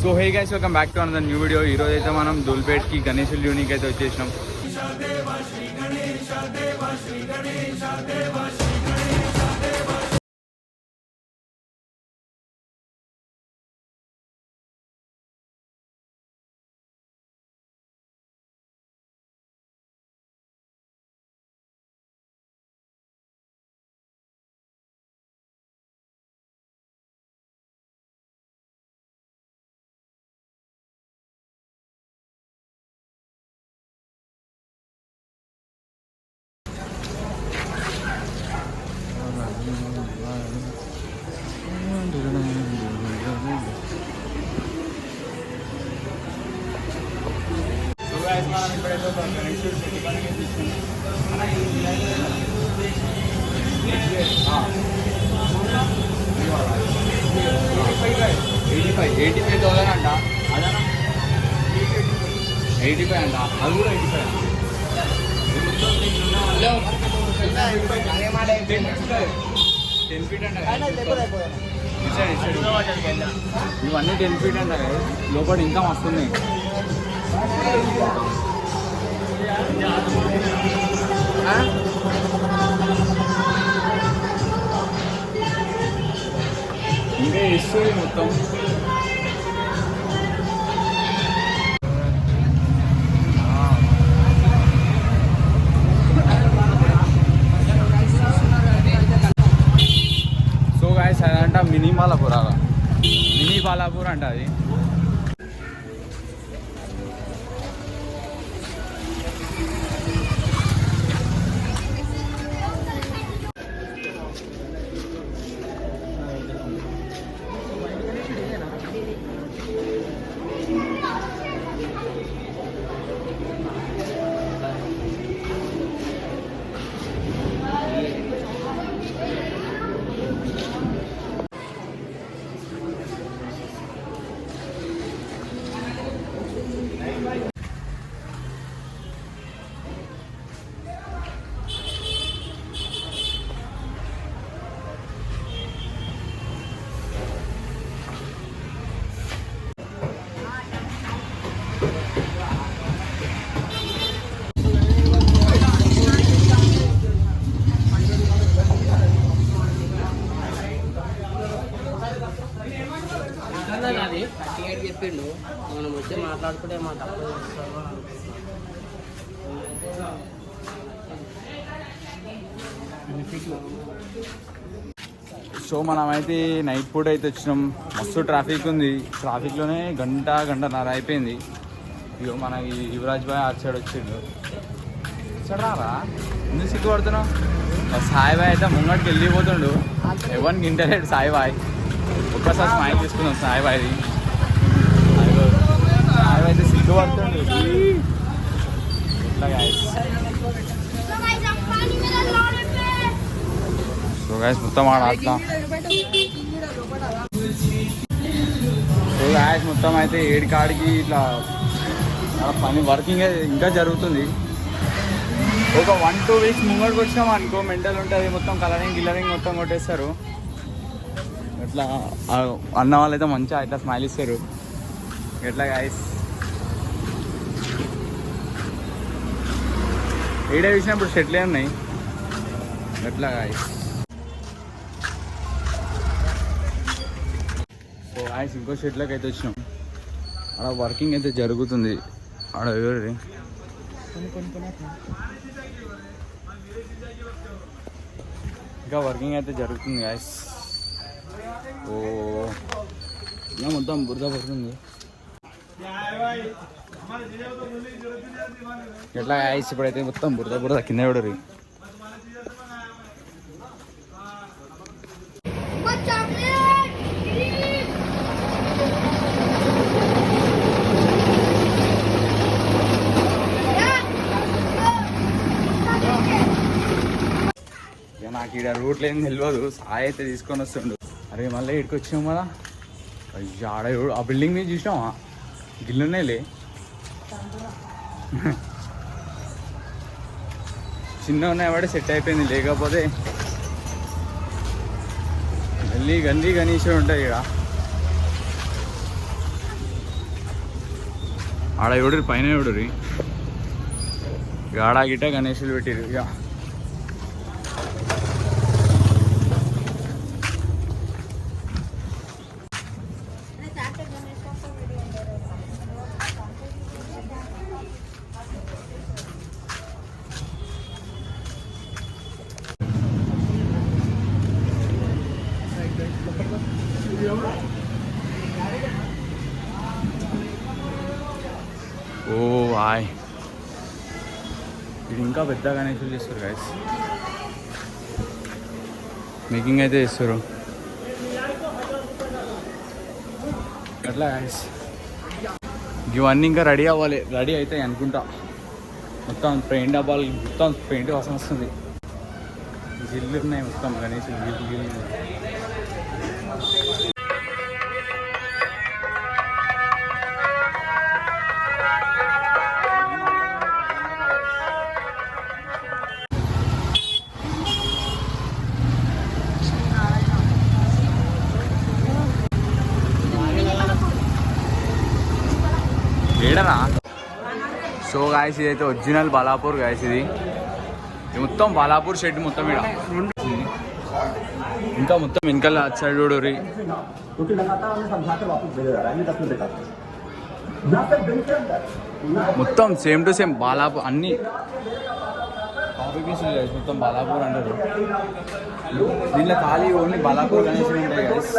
So hey guys, welcome back to another new video. ఈరోజు అయితే మనం దుల్పేట్కి గణేశుల యూనిక్ అయితే వచ్చేసినాం. మనం ఇప్పుడైతే ఒక గణేశుడు పెళ్లి పనికి $85,000 అంట. అదనా 85 అంట, అది కూడా 85. $10 feet అంట. ఇవన్నీ 10 feet అంట. లోపల ఇంకా వస్తుంది. ఇంకా ఇస్తుంది మొత్తం. సో గాయ్స్, అదంట మినీ బాలాపూర్ అంట. అది చెప్పిండు మనం వచ్చి మాట్లాడుకుంటే మా తప్పు. సో మనమైతే నైట్ పూట అయితే వచ్చినాం. మస్తు ట్రాఫిక్ ఉంది. ట్రాఫిక్లోనే గంటన్నర అయిపోయింది. ఇగో మన యువరాజ్ బాయ్ అటు సైడ్ వచ్చిండు. చూడరా ఎందుకు సిగ్గుపడుతున్నావు? సాయి బాయ్ అయితే ముంగటికి వెళ్ళిపోతుండు. ఎవరికి ఇంటర్నెట్ సాయి బాయ్. ఒక్కసారి స్మైల్ తీసుకున్నాం సాయి బాయ్ది. సాయి బాయ్ అయితే సిగ్గుపడుతుండు. ఇట్లా గాయస్. సో గాయస్ మొత్తం అట్లా. సో గాయస్ మొత్తం అయితే 7 కాడికి ఇట్లా పని వర్కింగ్ ఇంకా జరుగుతుంది. ఒక 1-2 weeks ముంగడికి వచ్చినాం అనుకో, మెంటల్ ఉంటుంది. మొత్తం గిల్లరింగ్ మొత్తం కొట్టేస్తారు. ఇట్లా అన్న వాళ్ళు అయితే మంచిగా ఇట్లా స్మైల్ ఇస్తారు. ఎట్లా గాయస్ ఏడే చూసినప్పుడు షెట్లే ఉన్నాయి. ఎట్లా గాయస్. సో గాయస్ ఇంకో షెట్లోకి అయితే వచ్చినాం. అక్కడ వర్కింగ్ అయితే జరుగుతుంది. ఆడ ఎవరి ఇంకా వర్కింగ్ అయితే జరుగుతుంది గాయస్. ఓ ఇంకా మొత్తం బురద పడుతుంది. ఎట్లా గాయస్ ఇప్పుడైతే మొత్తం బురద కింద పడరు. నాకు ఇక్కడ రూట్లు ఏం తెలియదు. సాయి అయితే తీసుకొని వస్తుండు. అరే మళ్ళీ ఇక్కడికి వచ్చినాం కదా. ఆడ ఆ బిల్డింగ్ మీద చూసినావా? గిల్లున్నాయిలే. చిన్న ఉన్నాయి వాడే సెట్ అయిపోయింది. లేకపోతే గల్లీ గణేశుడు ఉంటుంది ఇక్కడ. ఆడ ఎవడు పైన ఎవడురి ఆడ గిట్ట గణేషులు పెట్టిరు ఇక ఓ హాయ్ ఇది ఇంకా పెద్ద గణేషులు చేస్తారు గైస్ మేకింగ్ అయితే చేస్తారు అట్లా గైస్ ఇవన్నీ ఇంకా రెడీ అవ్వాలి రెడీ అవుతాయి అనుకుంటా మొత్తం పెయింట్ డబ్బాలు మొత్తం పెయింట్ వాసన వస్తుంది గిల్లు ఉన్నాయి మొత్తం గణేషులు గిల్లు ఏడరా సో గాయస్ ఇదైతే ఒరిజినల్ బాలాపూర్ గాయస్ ఇది మొత్తం బాలాపూర్ షెడ్ మొత్తం ఇక్కడ ఇంకా మొత్తం వెనకాల సైడ్ చూడరి మొత్తం సేమ్ టు సేమ్ బాలాపూర్ అన్ని కాపీ పీసులు గాయస్ మొత్తం బాలాపూర్ అంటారు దీంట్లో ఖాళీ ఓన్లీ బాలాపూర్ గణేష్ ఉంటాయి గాయస్